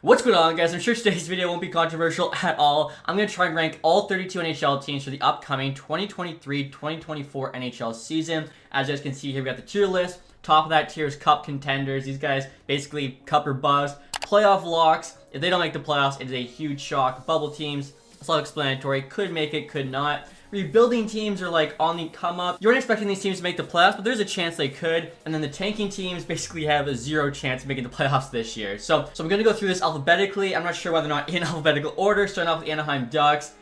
What's going on, guys? I'm sure today's video won't be controversial at all. I'm going to try and rank all 32 NHL teams for the upcoming 2023-2024 NHL season. As you guys can see here, we got the tier list. Top of that tier is Cup contenders. These guys basically Cup or bust. Playoff locks. If they don't make the playoffs, it is a huge shock. Bubble teams, self-explanatory. Could make it, could not. Rebuilding teams are like on the come up. You weren't expecting these teams to make the playoffs, but there's a chance they could. And then the tanking teams basically have a zero chance of making the playoffs this year. So I'm going to go through this alphabetically. I'm not sure whether or not in alphabetical order. Starting off with the Anaheim Ducks.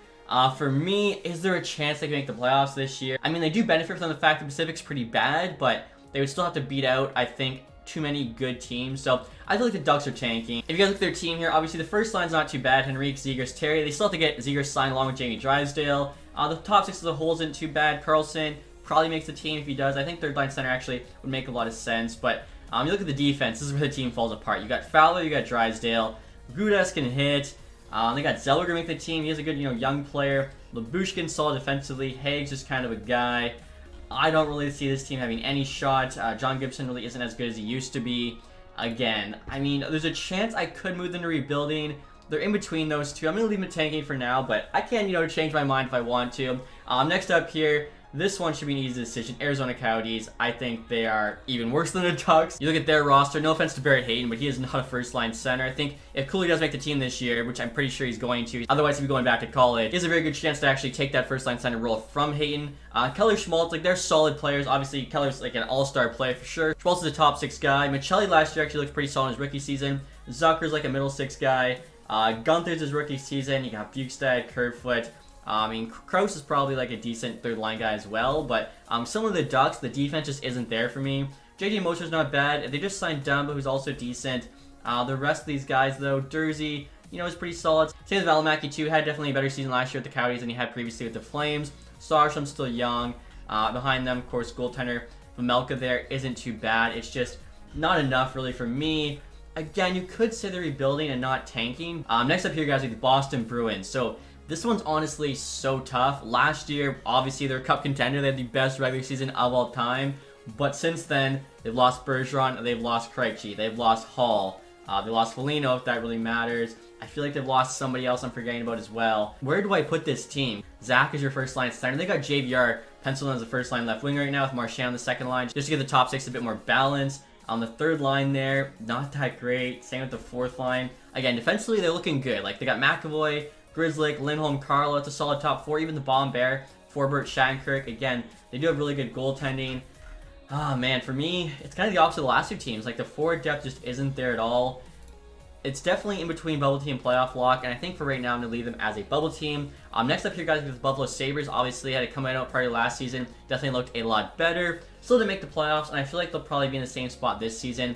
For me, is there a chance they can make the playoffs this year? I mean, they do benefit from the fact the Pacific's pretty bad, but they would still have to beat out, I think, too many good teams. So I feel like the Ducks are tanking. If you guys look at their team here, obviously the first line's not too bad. Henrique, Zegers, Terry. They still have to get Zegers signed along with Jamie Drysdale. The top six as a whole isn't too bad. Carlson probably makes the team if he does. I think third line center actually would make a lot of sense. But you look at the defense, this is where the team falls apart. You got Fowler, you got Drysdale. Gudas can hit. They got Zellweger make the team. He is a good, young player. Labushkin solid defensively. Haig's just kind of a guy. I don't really see this team having any shot. John Gibson really isn't as good as he used to be. Again, I mean, there's a chance I could move them to rebuilding. They're in between those two. I'm going to leave them tanking for now, but I can, change my mind if I want to. Next up here, this one should be an easy decision. Arizona Coyotes. I think they are even worse than the Ducks. You look at their roster. No offense to Barrett Hayton, but he is not a first-line center. I think if Cooley does make the team this year, which I'm pretty sure he's going to, otherwise he'll be going back to college, he has a very good chance to actually take that first-line center role from Hayton. Keller Schmaltz, they're solid players. Obviously, Keller's like an all-star player for sure. Schmaltz is a top six guy. Michelli last year actually looked pretty solid in his rookie season. Zucker's like a middle six guy. Gunther's his rookie season. You got Bukestad, Kerfoot. I mean, Kroos is probably like a decent third line guy as well, but some of the Ducks, the defense just isn't there for me. JJ Moser's not bad. They just signed Dumba, who's also decent. The rest of these guys, though, Dursey, is pretty solid. Same as Valimaki, too, had definitely a better season last year with the Coyotes than he had previously with the Flames. Sarsham's still young. Behind them, of course, goaltender Vamelka there isn't too bad. It's just not enough, really, for me. Again, you could say they're rebuilding and not tanking. Next up here, guys, are the Boston Bruins. So this one's honestly so tough. Last year, obviously, they're a cup contender. They had the best regular season of all time. But since then, they've lost Bergeron, they've lost Krejci, they've lost Hall, they lost Foligno, if that really matters. I feel like they've lost somebody else I'm forgetting about as well. Where do I put this team? Zach is your first line center. They got JVR penciled in as the first line left winger right now with Marchand on the second line, just to give the top six a bit more balance. On the third line there, not that great. Same with the fourth line. Again, defensively, they're looking good. Like, they got McAvoy, Grizzlick, Lindholm, Carlo. It's a solid top four. Even the Bomb Bear, Forbert, Shattenkirk. Again, they do have really good goaltending. Man, for me, it's kind of the opposite of the last two teams. Like, the forward depth just isn't there at all. It's definitely in between bubble team and playoff lock, and I think for right now I'm going to leave them as a bubble team. Next up here, guys, with the Buffalo Sabres. Obviously, had a coming out party last season. Definitely looked a lot better. Still didn't make the playoffs, and I feel like they'll probably be in the same spot this season.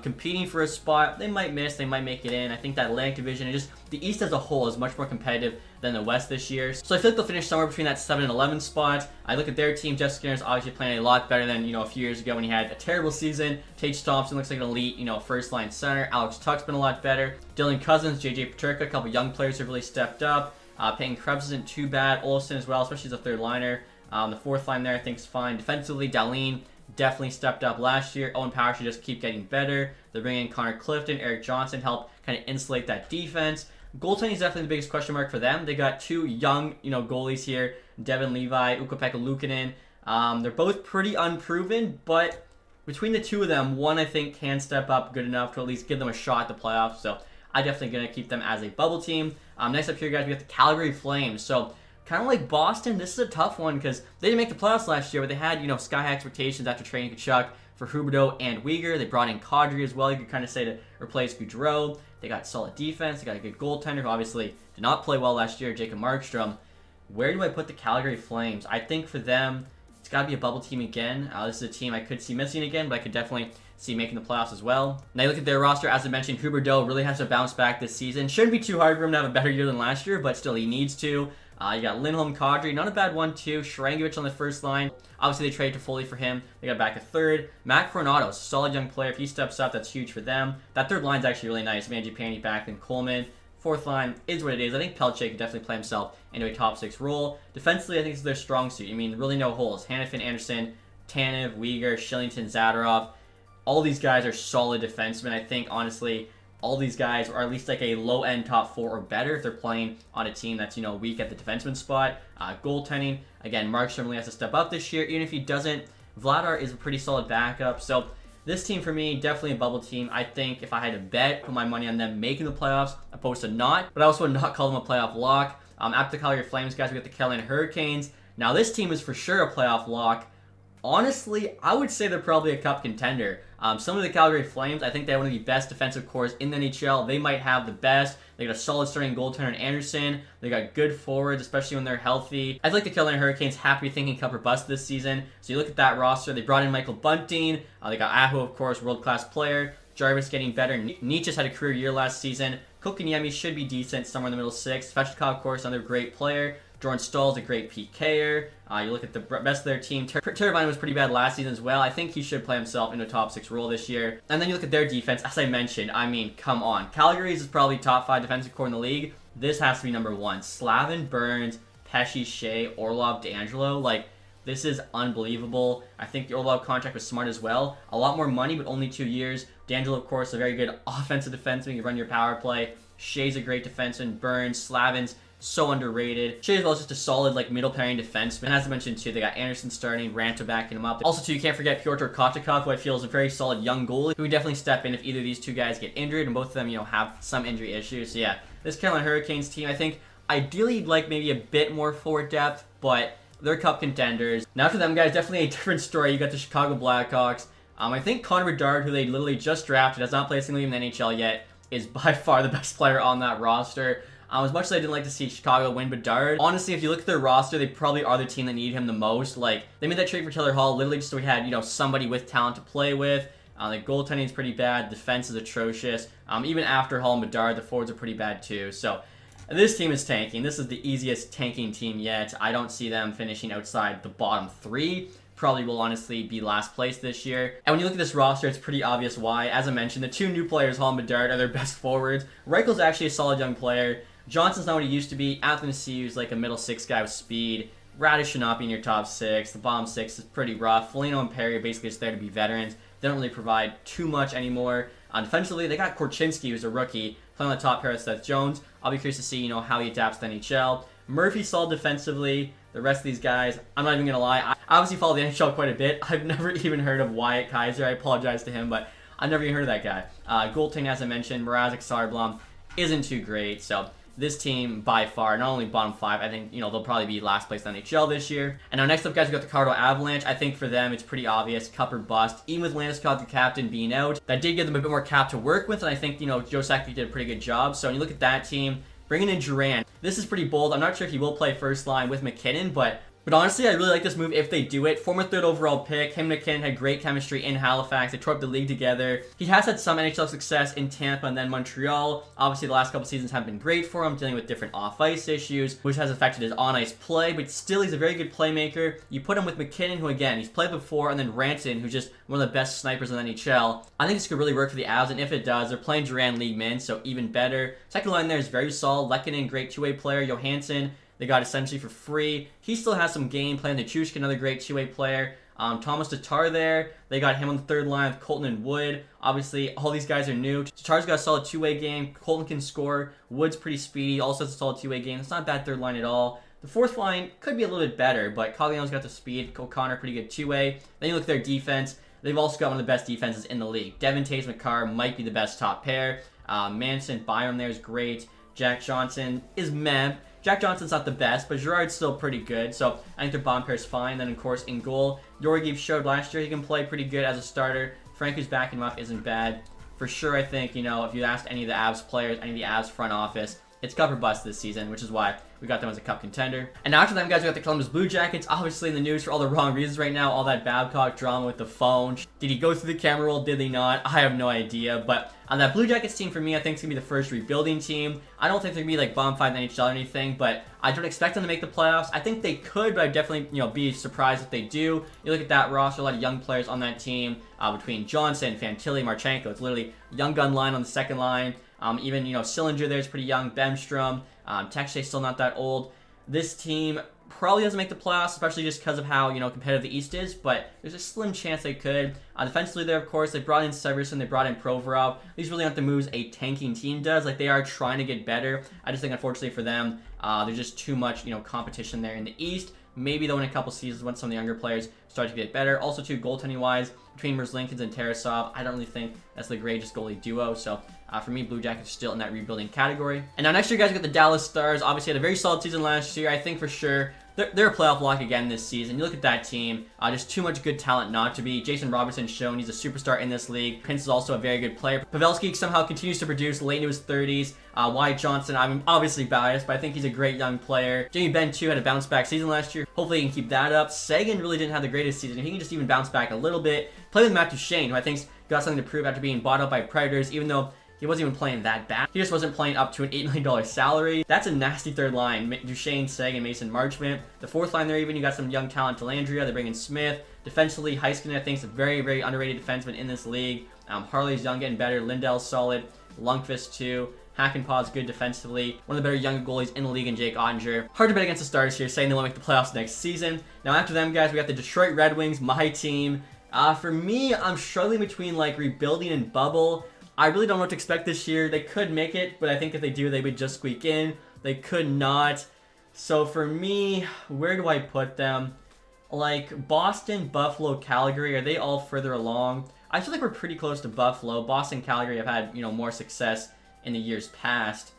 Competing for a spot. They might miss, they might make it in. I think that Atlantic division and just the East as a whole is much more competitive than the West this year. So I feel like they'll finish somewhere between that 7 and 11 spot. I look at their team. Jeff Skinner's obviously playing a lot better than, a few years ago when he had a terrible season. Tage Thompson looks like an elite, first line center. Alex Tuck's been a lot better. Dylan Cousins, JJ Peterka, a couple young players have really stepped up. Peyton Krebs isn't too bad. Olsen as well, especially as a third liner. The fourth line there I think is fine. Defensively, Darlene definitely stepped up last year. Owen Power should just keep getting better. They're bringing in Connor Clifton, Eric Johnson, help kind of insulate that defense. Goaltending is definitely the biggest question mark for them. They got two young, goalies here, Devin Levi, Ukko-Pekka Luukkonen. They're both pretty unproven, but between the two of them, one I think can step up good enough to at least give them a shot at the playoffs. So I'm definitely going to keep them as a bubble team. Next up here, guys, we got the Calgary Flames. So kind of like Boston, this is a tough one because they didn't make the playoffs last year, but they had, sky-high expectations after trading Kachuk for Huberdeau and Uyghur. They brought in Kadri as well, you could kind of say, to replace Gaudreau. They got solid defense. They got a good goaltender who obviously did not play well last year, Jacob Markstrom. Where do I put the Calgary Flames? I think for them, it's got to be a bubble team again. This is a team I could see missing again, but I could definitely see making the playoffs as well. Now you look at their roster, as I mentioned, Huberdeau really has to bounce back this season. Shouldn't be too hard for him to have a better year than last year, but still he needs to. You got Lindholm, Kadri, not a bad one too. Sharangovich on the first line. Obviously, they traded Toffoli for him. They got back a third. Matt Coronado, solid young player. If he steps up, that's huge for them. That third line's actually really nice. Mangiapane, Backlund, Coleman. Fourth line is what it is. I think Pelche could definitely play himself into a top six role. Defensively, I think this is their strong suit. I mean, really no holes. Hannafin, Anderson, Tanev, Uyghur, Shillington, Zadorov. All these guys are solid defensemen. I think, honestly, all these guys are at least like a low-end top 4 or better if they're playing on a team that's, weak at the defenseman spot. Goaltending, again, Markstrom really has to step up this year. Even if he doesn't, Vladar is a pretty solid backup. So this team for me, definitely a bubble team. I think if I had to bet, put my money on them making the playoffs opposed to not. But I also would not call them a playoff lock. After the Calgary Flames, guys, we got the Carolina Hurricanes. Now this team is for sure a playoff lock. Honestly, I would say they're probably a cup contender. Some of the Calgary Flames, I think they have one of the best defensive cores in the NHL. They might have the best. They got a solid starting goaltender in Anderson. They got good forwards, especially when they're healthy. I feel like the Carolina Hurricanes have to be thinking cup or bust this season. So you look at that roster. They brought in Michael Bunting. They got Aho, of course, world-class player. Jarvis getting better. Nietzsche's had a career year last season. Kotkaniemi should be decent, somewhere in the middle 6. Svechnikov, of course, another great player. Jordan Stahl's a great PKer. You look at the rest of their team. Teravainen was pretty bad last season as well. I think he should play himself into a top 6 role this year. And then you look at their defense. As I mentioned, I mean, come on. Calgary's is probably top 5 defensive core in the league. This has to be number 1. Slavin, Burns, Pesce, Shea, Orlov, D'Angelo. Like, this is unbelievable. I think the Orlov contract was smart as well. A lot more money, but only 2 years. D'Angelo, of course, a very good offensive defenseman. You run your power play. Shea's a great defenseman. Burns, Slavin's so underrated. Shea as well is just a solid middle pairing defenseman. And as I mentioned too, they got Anderson starting, Ranta backing him up. Also too, you can't forget Pyotr Kochetkov, who I feel is a very solid young goalie who would definitely step in if either of these two guys get injured, and both of them, have some injury issues. So yeah, this Carolina Hurricanes team, I think ideally you'd like maybe a bit more forward depth, but they're cup contenders. Now for them guys, definitely a different story. You got the Chicago Blackhawks. I think Connor Bedard, who they literally just drafted, has not played a single game in the NHL yet, is by far the best player on that roster. As much as I didn't like to see Chicago win Bedard, honestly, if you look at their roster, they probably are the team that need him the most. They made that trade for Taylor Hall literally just so we had, somebody with talent to play with. The goaltending is pretty bad. Defense is atrocious. Even after Hall and Bedard, the forwards are pretty bad too. So this team is tanking. This is the easiest tanking team yet. I don't see them finishing outside the bottom 3. Probably will honestly be last place this year. And when you look at this roster, it's pretty obvious why. As I mentioned, the 2 new players, Hall and Bedard, are their best forwards. Reichel's actually a solid young player. Johnson's not what he used to be. Anthony Ciu's like a middle 6 guy with speed. Radish should not be in your top 6. The bottom 6 is pretty rough. Foligno and Perry are basically just there to be veterans. They don't really provide too much anymore. Defensively, they got Korchinski, who's a rookie, playing on the top pair with Seth Jones. I'll be curious to see, how he adapts to the NHL. Murphy's solid defensively. The rest of these guys, I'm not even going to lie, I obviously follow the NHL quite a bit. I've never even heard of Wyatt Kaiser. I apologize to him, but I've never even heard of that guy. Goaltending, as I mentioned, Mrazek Sarblom isn't too great, so this team, by far, not only bottom 5, I think, they'll probably be last place in the NHL this year. And now next up, guys, we got the Colorado Avalanche. I think for them, it's pretty obvious, cup or bust. Even with Landeskog, the captain, being out, that did give them a bit more cap to work with, and I think, Joe Sakic did a pretty good job. So when you look at that team, bringing in Duran, this is pretty bold. I'm not sure if he will play first line with McKinnon, but honestly, I really like this move if they do it. Former 3rd overall pick. Him and McKinnon had great chemistry in Halifax. They tore up the league together. He has had some NHL success in Tampa and then Montreal. Obviously, the last couple seasons have been great for him, dealing with different off-ice issues, which has affected his on-ice play, but still, he's a very good playmaker. You put him with McKinnon, who, again, he's played before, and then Rantanen, who's just one of the best snipers in the NHL. I think this could really work for the Avs, and if it does, they're playing Duran league min, so even better. Second line there is very solid. Lehkonen, great 2-way player. Johansson, they got essentially for free. He still has some game playing. Nichushkin, another great 2-way player. Thomas Tatar there. They got him on the 3rd line with Colton and Wood. Obviously, all these guys are new. Tatar's got a solid 2-way game. Colton can score. Wood's pretty speedy. Also has a solid 2-way game. It's not a bad 3rd line at all. The 4th line could be a little bit better, but Cogliano's got the speed. O'Connor, pretty good 2-way. Then you look at their defense. They've also got one of the best defenses in the league. Devin Taves-McCarr might be the best top pair. Manson, Byram there is great. Jack Johnson is meh. Jack Johnson's not the best, but Girard's still pretty good, so I think their bottom pair is fine. Then, of course, in goal, Georgiev showed last year he can play pretty good as a starter. Frank, who's backing him up, isn't bad. For sure, I think, if you asked any of the Avs players, any of the Avs front office, it's cup or bust this season, which is why we got them as a cup contender. And after them, guys, we got the Columbus Blue Jackets. Obviously in the news for all the wrong reasons right now. All that Babcock drama with the phone. Did he go through the camera roll? Did they not? I have no idea. But on that Blue Jackets team, for me, I think it's going to be the first rebuilding team. I don't think they're going to be bottom 5 in the NHL or anything, but I don't expect them to make the playoffs. I think they could, but I'd definitely, be surprised if they do. You look at that roster, a lot of young players on that team, between Johnson, Fantilli, Marchenko. It's literally young gun line on the second line. Even, Sillinger there's pretty young. Bemstrom. Text's still not that old. This team probably doesn't make the playoffs, especially just because of how, competitive the East is, but there's a slim chance they could. Defensively there, of course, they brought in Severson, they brought in Provorov. These really aren't the moves a tanking team does. Like, they are trying to get better. I just think, unfortunately for them, there's just too much, competition there in the East. Maybe, though, in a couple seasons when some of the younger players start to get better. Also, too, goaltending-wise, between Merzlikins and Tarasov, I don't really think that's the greatest goalie duo. So, for me, Blue Jackets are still in that rebuilding category. And now next year, guys, we got the Dallas Stars. Obviously, had a very solid season last year. I think for sure they're a playoff lock again this season. You look at that team, just too much good talent not to be. Jason Robertson's shown he's a superstar in this league. Prince is also a very good player. Pavelski somehow continues to produce late into his 30s. Wyatt Johnson, I'm obviously biased, but I think he's a great young player. Jamie Benn, too, had a bounce-back season last year. Hopefully he can keep that up. Seguin really didn't have the greatest season. If he can just even bounce back a little bit. Play with Matt Duchene, who I think's got something to prove after being bought up by Predators, even though he wasn't even playing that bad. He just wasn't playing up to an $8 million salary. That's a nasty third line. Duchene, Seguin, Mason Marchment. The fourth line there even, you got some young talent. Delandria, they bring in Smith. Defensively, Heiskanen, I think, is a very, very underrated defenseman in this league. Harley's young, getting better. Lindell's solid. Lundqvist, too. Hakanpää's good defensively. One of the better younger goalies in the league, and Jake Ottinger. Hard to bet against the Stars here, saying they won't make the playoffs next season. Now, after them, guys, we got the Detroit Red Wings, my team. For me, I'm struggling between, rebuilding and bubble. I really don't know what to expect this year. They could make it, but I think if they do, they would just squeak in. They could not. So for me, where do I put them? Boston, Buffalo, Calgary, are they all further along? I feel like we're pretty close to Buffalo. Boston, Calgary have had, more success in the years past.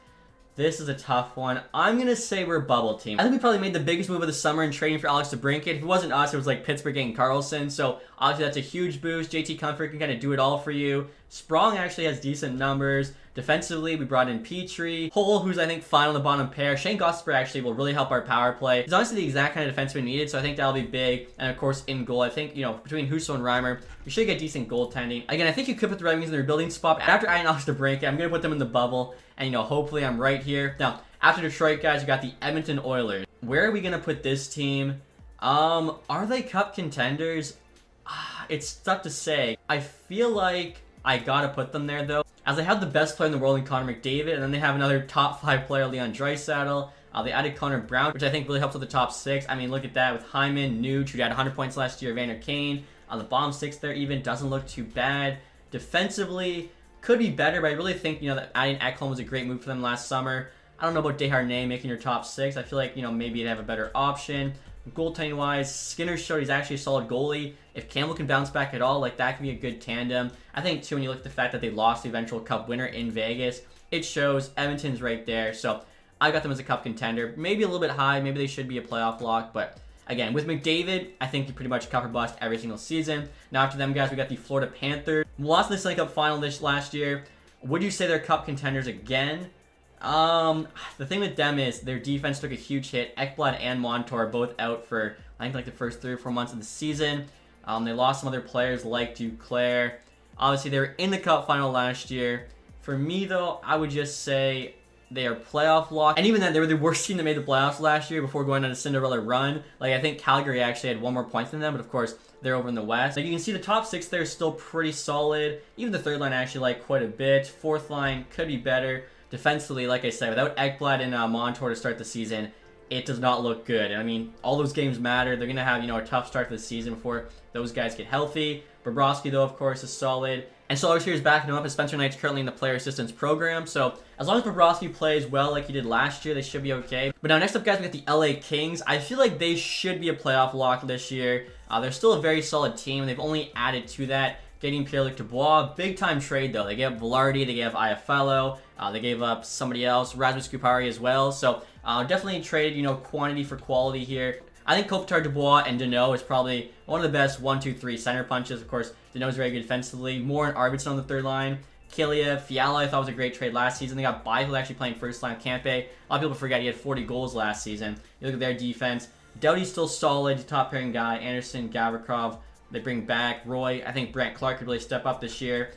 This is a tough one. I'm going to say we're a bubble team. I think we probably made the biggest move of the summer in trading for Alex DeBrincat. If it wasn't us, it was Pittsburgh getting Carlson. So obviously that's a huge boost. JT Comfort can kind of do it all for you. Sprong actually has decent numbers. Defensively, we brought in Petrie. Hole, who's I think fine on the bottom pair. Shane Gosper actually will really help our power play. He's honestly the exact kind of defenseman needed, so I think that'll be big. And of course, in goal, I think, between Husso and Reimer, we should get decent goaltending. Again, I think you could put the Red Wings in the rebuilding spot. After adding Alex DeBrincat, I'm going to put them in the bubble. And, hopefully I'm right here. Now, after Detroit, guys, we got the Edmonton Oilers. Where are we going to put this team? Are they cup contenders? It's tough to say. I feel like I got to put them there, though, as they have the best player in the world in Connor McDavid, and then they have another top 5 player, Leon Draisaitl. They added Connor Brown, which I think really helps with the top 6. I mean, look at that with Hyman, Nuge, who had 100 points last year, Vander Kane. The bottom 6 there even doesn't look too bad. Defensively, could be better, but I really think, that adding Ekholm was a great move for them last summer. I don't know about Desharnais making your top 6. I feel like, maybe you'd have a better option. Goaltending-wise, Skinner showed he's actually a solid goalie. If Campbell can bounce back at all, that can be a good tandem. I think, too, when you look at the fact that they lost the eventual Cup winner in Vegas, it shows. Edmonton's right there, so I got them as a Cup contender. Maybe a little bit high. Maybe they should be a playoff lock, but again, with McDavid, I think you pretty much cover bust every single season. Now, after them, guys, we got the Florida Panthers. Lost in the Stanley Cup final last year. Would you say they're Cup contenders again? The thing with them is their defense took a huge hit. Ekblad and Montour are both out for, I think, the first 3 or 4 months of the season. They lost some other players like Duclair. Obviously, they were in the Cup final last year. For me, though, I would just say they are playoff locked. And even then, they were the worst team that made the playoffs last year before going on a Cinderella run. I think Calgary actually had 1 more points than them, but of course, they're over in the West. You can see the top 6 there is still pretty solid. Even the third line actually quite a bit. Fourth line could be better. Defensively, like I said, without Ekblad and Montour to start the season, it does not look good. I mean, all those games matter. They're going to have, a tough start to the season before those guys get healthy. Bobrovsky, though, of course, is solid. And Solar here is backing him up, as Spencer Knight's currently in the player assistance program. So as long as Bobrovsky plays well like he did last year, they should be okay. But now next up, guys, we got the LA Kings. I feel like they should be a playoff lock this year. They're still a very solid team. They've only added to that, getting Pierre-Luc Dubois. Big time trade, though. They gave up Velarde, they gave up Iafallo, they gave up somebody else, Rasmus Kupari as well. So definitely traded, quantity for quality here. I think Kopitar, Dubois, and Deneau is probably one of the best 1-2-3 center punches. Of course, Deneau is very good defensively. Moore and Arvidsson on the third line. Killia, Fiala, I thought was a great trade last season. They got Beigel actually playing first line. Campe. A lot of people forget he had 40 goals last season. You look at their defense. Doughty's still solid, top pairing guy. Anderson, Gavrikov. They bring back Roy. I think Brant Clark could really step up this year.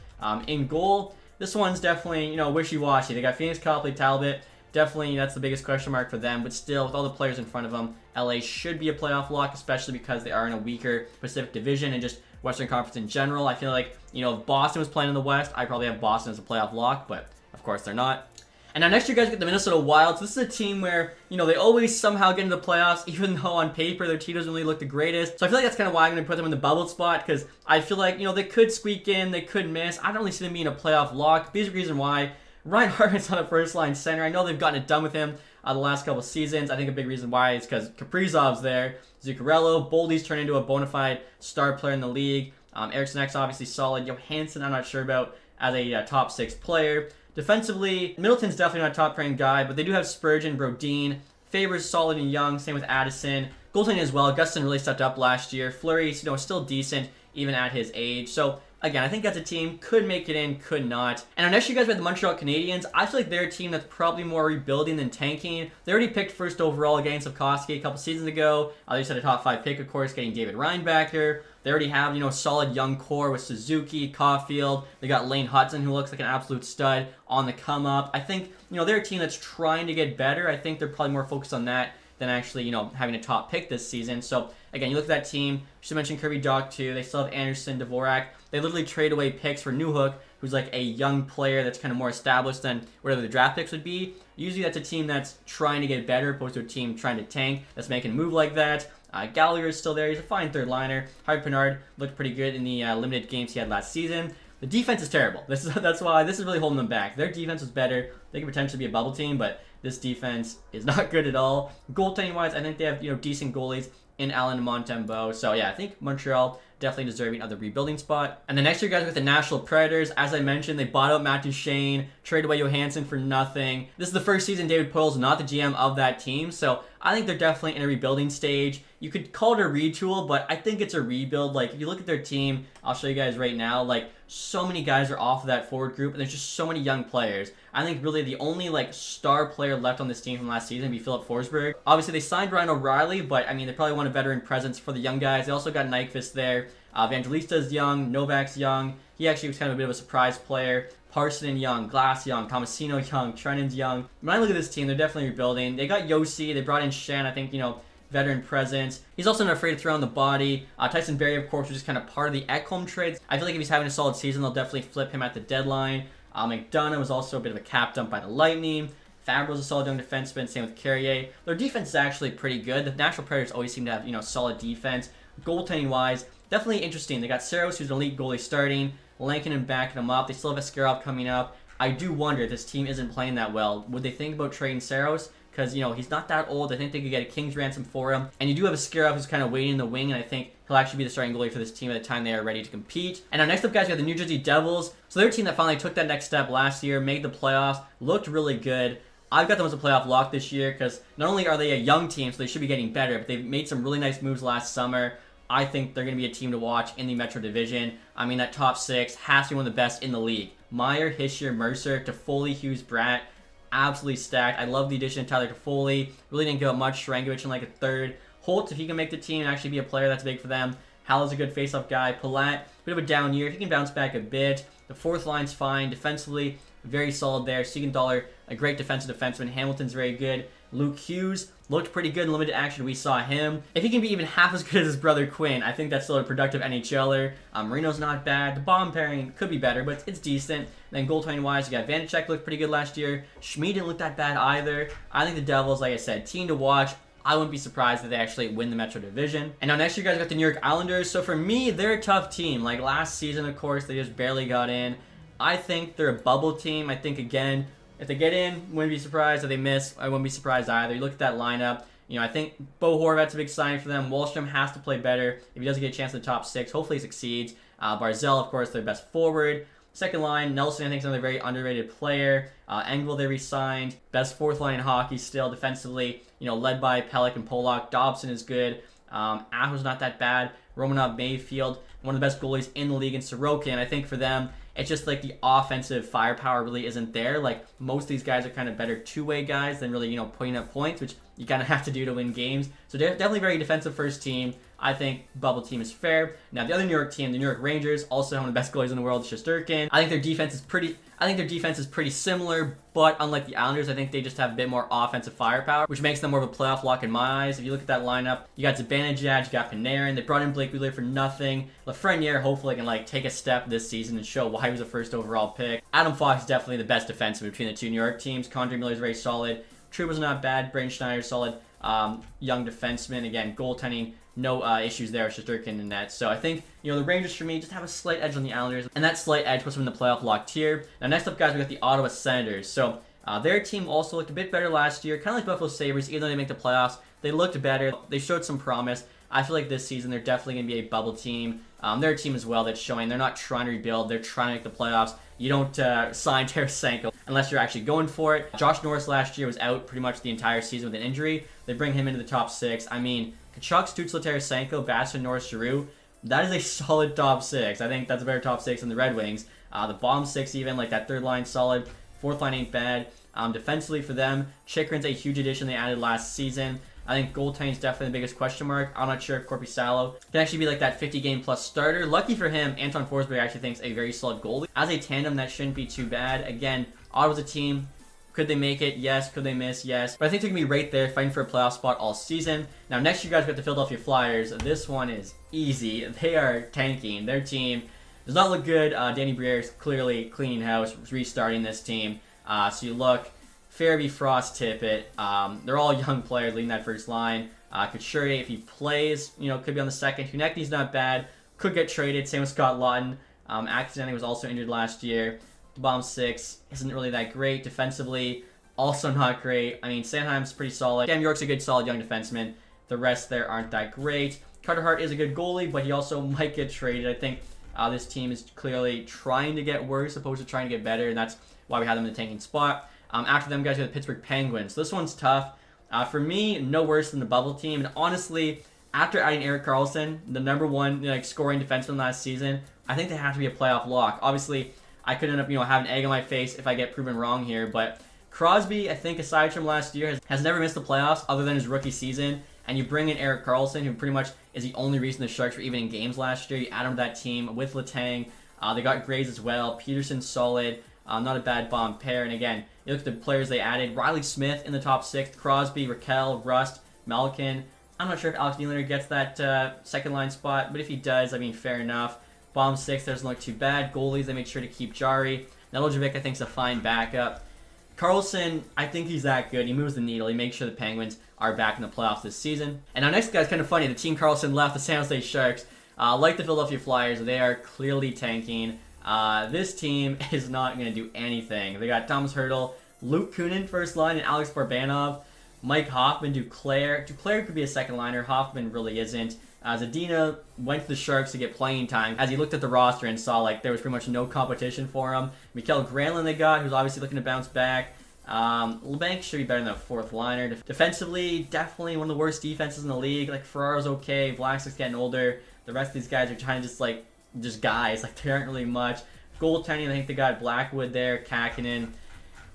In goal, this one's definitely, wishy-washy. They got Phoenix Copley, Talbot. Definitely, that's the biggest question mark for them. But still, with all the players in front of them, LA should be a playoff lock, especially because they are in a weaker Pacific Division and just Western Conference in general. I feel like, if Boston was playing in the West, I'd probably have Boston as a playoff lock, but of course they're not. And now next year, guys, get the Minnesota Wild. So this is a team where, they always somehow get into the playoffs, even though on paper their team doesn't really look the greatest. So I feel like that's kind of why I'm going to put them in the bubble spot, because I feel like, they could squeak in, they could miss. I don't really see them being a playoff lock. Basic reason why. Ryan Hartman's on a first-line center. I know they've gotten it done with him the last couple seasons. I think a big reason why is because Kaprizov's there. Zuccarello, Boldy's turned into a bona fide star player in the league. Eriksson Ek's obviously solid. Johansson, I'm not sure about as a top 6 player. Defensively, Middleton's definitely not a top-pairing guy, but they do have Spurgeon, Brodin. Faber's solid and young, same with Addison. Goaltending as well. Gustin really stepped up last year. Fleury's, still decent even at his age. So, again, I think that's a team, could make it in, could not. And our next year, guys, we have the Montreal Canadiens. I feel like they're a team that's probably more rebuilding than tanking. They already picked first overall again Slavkovsky a couple seasons ago. They just had a top 5 pick, of course, getting David Ryan back here. They already have, a solid young core with Suzuki, Caulfield. They got Lane Hudson, who looks like an absolute stud on the come-up. I think, they're a team that's trying to get better. I think they're probably more focused on that than actually, having a top pick this season. So, again, you look at that team. Should mention Kirby Dach, too. They still have Anderson, Dvorak. They literally trade away picks for Newhook, who's like a young player that's kind of more established than whatever the draft picks would be. Usually that's a team that's trying to get better opposed to a team trying to tank that's making a move like that. Gallagher is still there. He's a fine third liner. Harvey Pinard looked pretty good in the limited games he had last season. The defense is terrible. That's why this is really holding them back. Their defense was better. They could potentially be a bubble team, but this defense is not good at all. Goaltending-wise, I think they have decent goalies in Allen and Montembeault. So yeah, I think Montreal definitely deserving of the rebuilding spot. And the next year, guys, with the Nashville Predators, as I mentioned, they bought out Matt Duchene, traded away Johansson for nothing. This is the first season David Poile's not the GM of that team, so I think they're definitely in a rebuilding stage. You could call it a retool, but I think it's a rebuild. Like, if you look at their team, I'll show you guys right now, like, so many guys are off of that forward group, and there's just so many young players. I think really the only, star player left on this team from last season would be Philip Forsberg. Obviously, they signed Ryan O'Reilly, but, they probably want a veteran presence for the young guys. They also got Nyquist there. Evangelista's young. Novak's young. He actually was kind of a bit of a surprise player. Parson young, Glass young, Tomasino young, Trennan's young. When I look at this team, they're definitely rebuilding. They got Yossi. They brought in Shen, I think, veteran presence. He's also not afraid to throw on the body. Tyson Barrie, of course, was just kind of part of the Ekholm trades. I feel like if he's having a solid season, they'll definitely flip him at the deadline. McDonough was also a bit of a cap dump by the Lightning. Fabbro was a solid young defenseman, same with Carrier. Their defense is actually pretty good. The Nashville Predators always seem to have, solid defense. Goaltending-wise, definitely interesting. They got Saros, who's an elite goalie starting, Lankin and backing him up. They still have Askarov coming up. I do wonder if this team isn't playing that well. Would they think about trading Saros? Because, he's not that old. I think they could get a king's ransom for him. And you do have Askarov who's kind of waiting in the wing, and I think he'll actually be the starting goalie for this team at the time they are ready to compete. And now next up, guys, we have the New Jersey Devils. So they're a team that finally took that next step last year, made the playoffs, looked really good. I've got them as a playoff lock this year because not only are they a young team, so they should be getting better, but they've made some really nice moves last summer. I think they're going to be a team to watch in the Metro Division. That top 6 has to be one of the best in the league. Meyer, Hischier, Mercer, Toffoli, Hughes, Bratt, absolutely stacked. I love the addition of Tyler Toffoli. Really didn't give up much. Sharangovich in a third. Holtz, if he can make the team and actually be a player, that's big for them. Hall's a good face-off guy. Palat, bit of a down year. He can bounce back a bit. The fourth line's fine. Defensively, very solid there. Siegenthaler, a great defensive defenseman. Hamilton's very good. Luke Hughes looked pretty good in limited action. We saw him. If he can be even half as good as his brother Quinn, I think that's still a productive NHLer. Marino's not bad. The bomb pairing could be better, but it's decent. And then goaltending-wise, you got Vanacek looked pretty good last year. Schmid didn't look that bad either. I think the Devils, like I said, team to watch. I wouldn't be surprised if they actually win the Metro Division. And now next year, guys, got the New York Islanders. So for me, they're a tough team. Like last season, of course, they just barely got in. I think they're a bubble team. I think, again, if they get in, wouldn't be surprised. If they miss, I wouldn't be surprised either. You look at that lineup. I think Bo Horvat's a big sign for them. Wallstrom has to play better. If he doesn't get a chance in the top 6, hopefully he succeeds. Barzell, of course, their best forward. Second line, Nelson, I think, is another very underrated player. Engvall, they re-signed. Best fourth line in hockey still defensively, led by Pelech and Polak. Dobson is good. Aho's not that bad. Romanov, Mayfield, one of the best goalies in the league, and Sorokin. I think for them, it's just the offensive firepower really isn't there. Most of these guys are kind of better two-way guys than really, putting up points, which you kind of have to do to win games. So they're definitely very defensive first team. I think bubble team is fair. Now the other New York team, the New York Rangers, also one of the best goalies in the world, Shesterkin. I think their defense is pretty similar, but unlike the Islanders, I think they just have a bit more offensive firepower, which makes them more of a playoff lock in my eyes. If you look at that lineup, you got Zibanejad, you got Panarin. They brought in Blake Wheeler for nothing. Lafreniere hopefully can take a step this season and show why he was a first overall pick. Adam Fox is definitely the best defenseman between the two New York teams. Condre Miller's very solid. Trouba's not bad. Braden Schneider's solid. Young defenseman. Again, goaltending, no issues there with Shesterkin in net. So I think, the Rangers for me just have a slight edge on the Islanders, and that slight edge puts them in the playoff lock tier. Now next up, guys, we got the Ottawa Senators. So their team also looked a bit better last year, kind of like Buffalo Sabres. Even though they make the playoffs, they looked better. They showed some promise. I feel like this season they're definitely going to be a bubble team. They're a team as well that's showing they're not trying to rebuild. They're trying to make the playoffs. You don't sign Tarasenko unless you're actually going for it. Josh Norris last year was out pretty much the entire season with an injury. They bring him into the top 6. I mean, Kachuk, Stützle, Tarasenko, Bastian, Norris, Giroux. That is a solid top 6. I think that's a better top 6 than the Red Wings. The bottom 6 even, that third line solid. Fourth line ain't bad. Defensively for them, Chikrin's a huge addition they added last season. I think goaltending is definitely the biggest question mark. I'm not sure if Korpisalo can actually be that 50-game-plus starter. Lucky for him, Anton Forsberg actually thinks a very solid goalie. As a tandem, that shouldn't be too bad. Again, Ottawa's a team. Could they make it? Yes. Could they miss? Yes. But I think they're going to be right there fighting for a playoff spot all season. Now, next you guys got the Philadelphia Flyers. This one is easy. They are tanking. Their team does not look good. Danny Briere's clearly cleaning house, restarting this team. So you look, Farabee, Frost, Tippett. They're all young players leading that first line. Couturier, if he plays, could be on the second. Hunecky's not bad. Could get traded. Same with Scott Laughton. Accidentally was also injured last year. The bottom 6 isn't really that great. Defensively, also not great. I mean, Sanheim's pretty solid. Cam York's a good, solid young defenseman. The rest there aren't that great. Carter Hart is a good goalie, but he also might get traded. I think this team is clearly trying to get worse opposed to trying to get better, and that's why we have them in the tanking spot. After them, guys, we have the Pittsburgh Penguins. This one's tough. For me, no worse than the bubble team. And honestly, after adding Erik Karlsson, the number 1 scoring defenseman last season, I think they have to be a playoff lock. Obviously, I could end up having egg on my face if I get proven wrong here. But Crosby, I think aside from last year, has never missed the playoffs other than his rookie season. And you bring in Erik Karlsson, who pretty much is the only reason the Sharks were even in games last year. You add him to that team with Letang. They got Graves as well. Peterson's solid. Not a bad bomb pair. And again, you look at the players they added. Riley Smith in the top 6. Crosby, Raquel, Rust, Malkin. I'm not sure if Alex Nylander gets that second line spot, but if he does, I mean, fair enough. Bottom 6 doesn't look too bad. Goalies, they make sure to keep Jari. Nedojevic, I think, is a fine backup. Karlsson, I think he's that good. He moves the needle. He makes sure the Penguins are back in the playoffs this season. And our next guy's kind of funny. The team Karlsson left, the San Jose Sharks. Like the Philadelphia Flyers, they are clearly tanking. This team is not going to do anything. They got Thomas Hertl, Luke Kunin first line, and Alex Barbanov. Mike Hoffman, Duclair. Duclair could be a second liner. Hoffman really isn't. Zadina went to the Sharks to get playing time as he looked at the roster and saw there was pretty much no competition for him. Mikael Granlund they got, who's obviously looking to bounce back. LeBanc should be better than a fourth liner. Defensively, definitely one of the worst defenses in the league. Ferraro's okay. Vlasic's getting older. The rest of these guys are trying to just guys. They aren't really much. Goaltending, I think they got Blackwood there, Kakinen.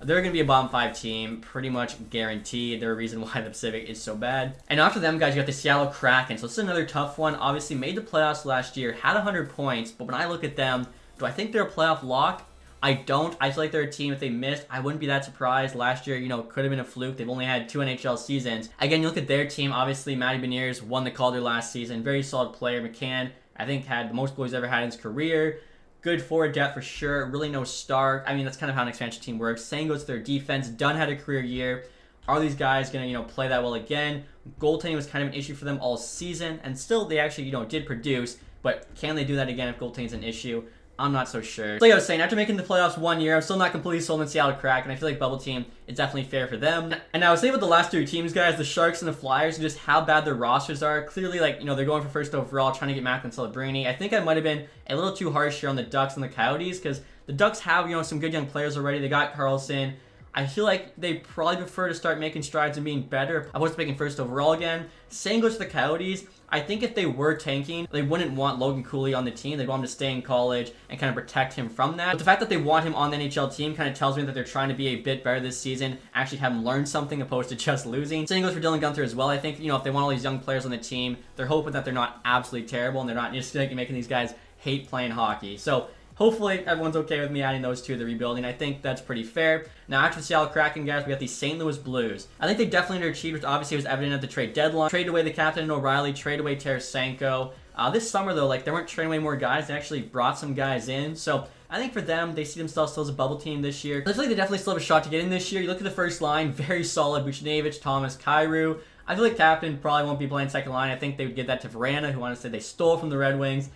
They're going to be a bottom 5 team, pretty much guaranteed. They're a reason why the Pacific is so bad. And after them, guys, you got the Seattle Kraken. So this is another tough one. Obviously, made the playoffs last year, had 100 points. But when I look at them, do I think they're a playoff lock? I don't. I feel like they're a team, if they missed, I wouldn't be that surprised. Last year, could have been a fluke. They've only had 2 NHL seasons. Again, you look at their team. Obviously, Matty Beniers won the Calder last season. Very solid player. McCann, I think, had the most goals he's ever had in his career. Good forward depth for sure. Really no star. I mean, that's kind of how an expansion team works. Same goes to their defense. Dunn had a career year. Are these guys going to, play that well again? Goaltending was kind of an issue for them all season, and still they actually, did produce. But can they do that again if goaltending is an issue? I'm not so sure. So like I was saying, after making the playoffs 1 year, I'm still not completely sold on Seattle Kraken. I feel like bubble team is definitely fair for them. And I was saying with the last 2 teams, guys, the Sharks and the Flyers, and just how bad their rosters are. Clearly, they're going for first overall, trying to get Macklin Celebrini. I think I might have been a little too harsh here on the Ducks and the Coyotes, because the Ducks have, some good young players already. They got Karlsson. I feel like they probably prefer to start making strides and being better opposed to making first overall again. Same goes to the Coyotes. I think if they were tanking, they wouldn't want Logan Cooley on the team. They'd want him to stay in college and kind of protect him from that. But the fact that they want him on the NHL team kind of tells me that they're trying to be a bit better this season, actually have him learn something opposed to just losing. Same goes for Dylan Guenther as well. I think, if they want all these young players on the team, they're hoping that they're not absolutely terrible and they're not just making these guys hate playing hockey. So hopefully everyone's okay with me adding those two to the rebuilding. I think that's pretty fair. Now after the Seattle Kraken, guys, we got the St. Louis Blues. I think they definitely underachieved, which obviously was evident at the trade deadline. Trade away the captain O'Reilly, trade away Tarasenko. This summer though, they weren't trading away more guys. They actually brought some guys in. So I think for them, they see themselves still as a bubble team this year. I feel like they definitely still have a shot to get in this year. You look at the first line, very solid. Buchnevich, Thomas, Kyrou. I feel like captain probably won't be playing second line. I think they would give that to Verana, who honestly they stole from the Red Wings.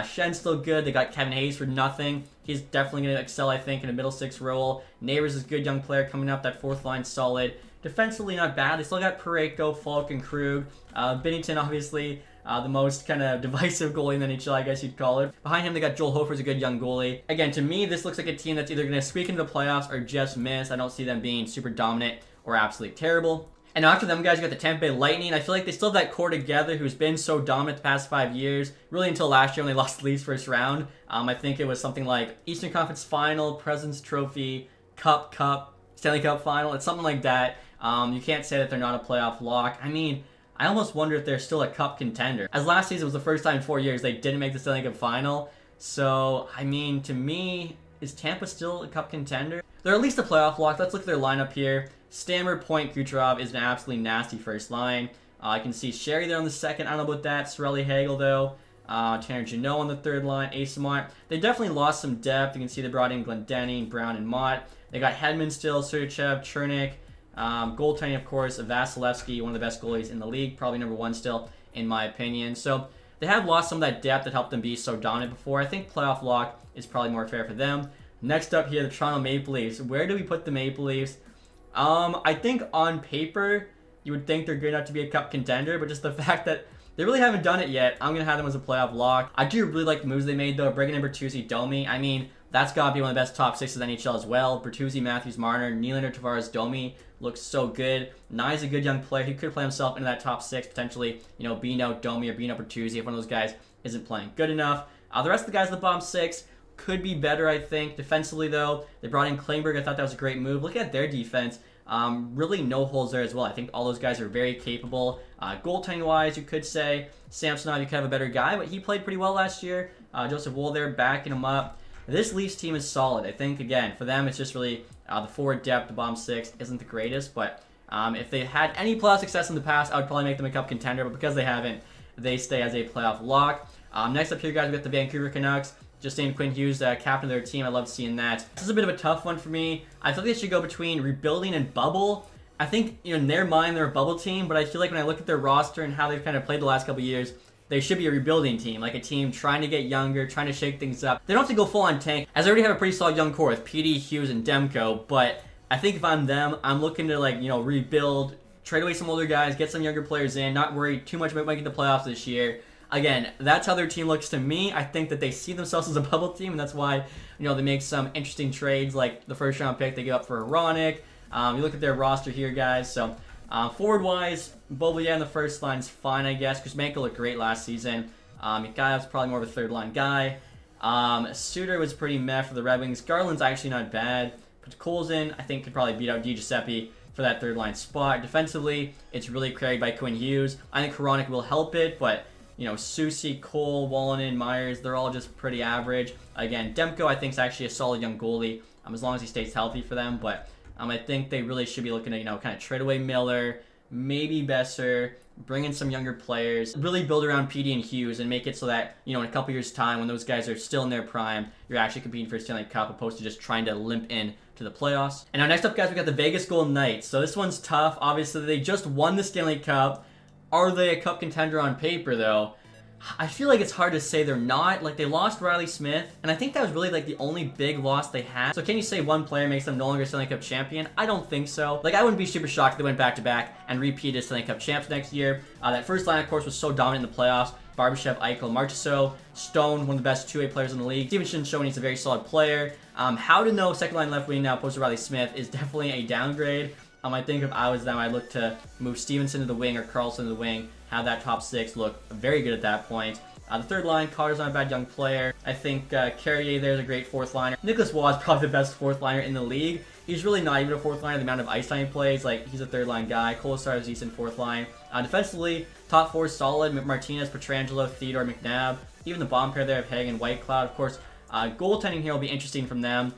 Shen's still good. They got Kevin Hayes for nothing. He's definitely going to excel, I think, in a middle six role. Neighbors is a good young player coming up. That fourth line solid. Defensively, not bad. They still got Parayko, Falk, and Krug. Binnington, obviously, the most kind of divisive goalie in the NHL, I guess you'd call it. Behind him, they got Joel Hofer's a good young goalie. Again, to me, this looks like a team that's either going to squeak into the playoffs or just miss. I don't see them being super dominant or absolutely terrible. And after them, guys, you got the Tampa Bay Lightning. I feel like they still have that core together who's been so dominant the past 5 years. Really until last year when they lost the Leafs first round. I think it was something like Eastern Conference Final, President's Trophy, Cup, Stanley Cup Final. It's something like that. You can't say that they're not a playoff lock. I mean, I almost wonder if they're still a Cup contender. As last season was the first time in 4 years they didn't make the Stanley Cup Final. So, I mean, to me, is Tampa still a Cup contender? They're at least a playoff lock. Let's look at their lineup here. Stammer, Point, Kucherov is an absolutely nasty first line. I can see Sherry there on the second. I don't know about that. Sorelli, Hagel, though. Tanner Jeannot on the third line. Asamart. They definitely lost some depth. You can see they brought in Glendening, Brown, and Mott. They got Hedman still, Sergachev, Chernik. Goaltending, of course, Vasilevsky, one of the best goalies in the league. Probably number one still, in my opinion. So they have lost some of that depth that helped them be so dominant before. I think playoff lock is probably more fair for them. Next up here, the Toronto Maple Leafs. Where do we put the Maple Leafs? I think on paper, you would think they're good enough to be a Cup contender, but just the fact that they really haven't done it yet, I'm going to have them as a playoff lock. I do really like the moves they made, though. Bringing in Bertuzzi, Domi. I mean, that's got to be one of the best top sixes in the NHL as well. Bertuzzi, Matthews, Marner, Nylander, Tavares, Domi looks so good. Nye's a good young player. He could play himself into that top six, potentially, being out Domi or being out Bertuzzi if one of those guys isn't playing good enough. The rest of the guys in the bottom six could be better, I think. Defensively, though, they brought in Klingberg. I thought that was a great move. Look at their defense. Really no holes there as well. I think all those guys are very capable. Goaltending-wise, you could say Samsonov, you could have a better guy, but he played pretty well last year. Joseph Woll there backing him up. This Leafs team is solid. I think, again, for them, it's just really the forward depth, the bottom six isn't the greatest, but if they had any playoff success in the past, I would probably make them a Cup contender, but because they haven't, they stay as a playoff lock. Next up here, guys, we got the Vancouver Canucks. Just named Quinn Hughes captain of their team. I love seeing that. This is a bit of a tough one for me. I feel like they should go between rebuilding and bubble. I think, in their mind, they're a bubble team, but I feel like when I look at their roster and how they've kind of played the last couple of years, they should be a rebuilding team, like a team trying to get younger, trying to shake things up. They don't have to go full-on tank, as they already have a pretty solid young core with PD, Hughes, and Demko, but I think if I'm them, I'm looking to, rebuild, trade away some older guys, get some younger players in, not worry too much about making the playoffs this year. Again, that's how their team looks to me. I think that they see themselves as a bubble team, and that's why, they make some interesting trades, like the first-round pick they give up for Ronick. You look at their roster here, guys. So, forward-wise, Beauvillier in the first line's fine, I guess. Kuzmenko looked great last season. Mikhail's probably more of a third-line guy. Suter was pretty meh for the Red Wings. Garland's actually not bad. But Colson, I think, could probably beat out DiGiuseppe for that third-line spot. Defensively, it's really carried by Quinn Hughes. I think Ronick will help it, but Soucy, Cole, Wallinen, Myers, they're all just pretty average. Again, Demko, I think, is actually a solid young goalie, as long as he stays healthy for them. But I think they really should be looking to, kind of trade away Miller, maybe Besser, bring in some younger players, really build around PD and Hughes and make it so that, in a couple years' time, when those guys are still in their prime, you're actually competing for a Stanley Cup opposed to just trying to limp in to the playoffs. And now next up, guys, we got the Vegas Golden Knights. So this one's tough. Obviously, they just won the Stanley Cup. Are they a Cup contender on paper, though? I feel like it's hard to say they're not. Like, they lost Riley Smith, and I think that was really, like, the only big loss they had. So can you say one player makes them no longer Stanley Cup champion? I don't think so. Like, I wouldn't be super shocked if they went back-to-back and repeated Stanley Cup champs next year. That first line, of course, was so dominant in the playoffs. Barbashev, Eichel, Marchessault, Stone, one of the best two-way players in the league. Stevenson showing he's a very solid player. How to know second line left wing now opposed to Riley Smith is definitely a downgrade. I think if I was them, I'd look to move Stevenson to the wing or Karlsson to the wing, have that top six look very good at that point. The third line, Carter's not a bad young player. I think Carrier there's a great fourth liner. Nicholas Waugh is probably the best fourth liner in the league. He's really not even a fourth liner, the amount of ice time he plays. Like, he's a third line guy. Kolesar is decent fourth line. Defensively, top four is solid. Martinez, Pietrangelo, Theodore, McNabb. Even the bomb pair there of Hague and Whitecloud. Of course, goaltending here will be interesting from them.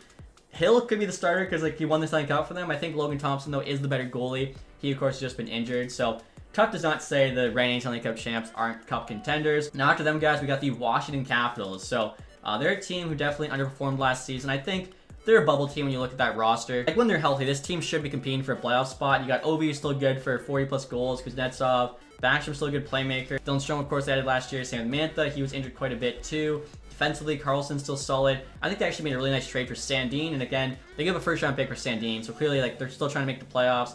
Hill could be the starter because, like, he won the Stanley Cup for them. I think Logan Thompson, though, is the better goalie. He, of course, has just been injured, so tough does not say the reigning Stanley Cup champs aren't Cup contenders. Now, after them, guys, we got the Washington Capitals. So, they're a team who definitely underperformed last season. I think they're a bubble team when you look at that roster. Like, when they're healthy, this team should be competing for a playoff spot. You got Ovi, who's still good for 40-plus goals. Kuznetsov, Backstrom's still a good playmaker. Dylan Strome, of course, added last year. Same with Mantha. He was injured quite a bit, too. Defensively, Karlsson's still solid. I think they actually made a really nice trade for Sandin, and again, they give a first-round pick for Sandin, so clearly, like, they're still trying to make the playoffs.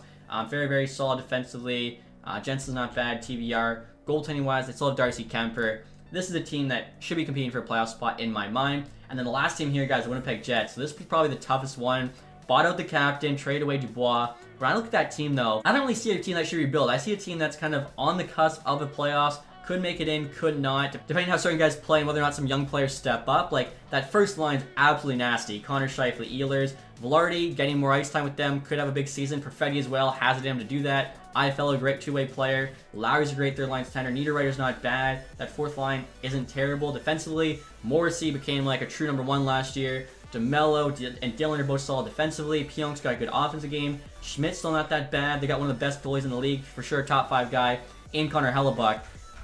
Very, very solid defensively. Jensen's not bad. TBR. Goaltending-wise, they still have Darcy Kemper. This is a team that should be competing for a playoff spot in my mind. And then the last team here, guys, the Winnipeg Jets. So this is probably the toughest one. Bought out the captain, traded away Dubois. When I look at that team, though, I don't really see a team that should rebuild. I see a team that's kind of on the cusp of the playoffs. Could make it in, could not. Depending on how certain guys play and whether or not some young players step up. Like, that first line's absolutely nasty. Connor Scheifele, Ehlers, Velarde, getting more ice time with them. Could have a big season. Perfetti as well. Has it in him to do that. IFL, a great two-way player. Lowry's a great third-line center. Niederreiter's not bad. That fourth line isn't terrible. Defensively, Morrissey became like a true number one last year. DeMello and Dillon are both solid defensively. Pionk's got a good offensive game. Schmidt's still not that bad. They got one of the best goalies in the league. For sure, top 5 guy in Connor Hellebuck.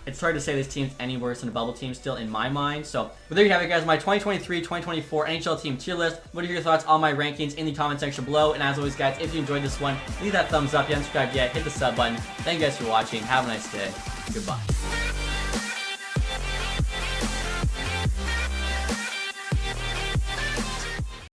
It's hard to say this team's any worse than a bubble team still in my mind. So, but there you have it, guys. My 2023-2024 NHL team tier list. What are your thoughts on my rankings in the comment section below? And as always, guys, if you enjoyed this one, leave that thumbs up. If you haven't subscribed yet, hit the sub button. Thank you guys for watching. Have a nice day. Goodbye.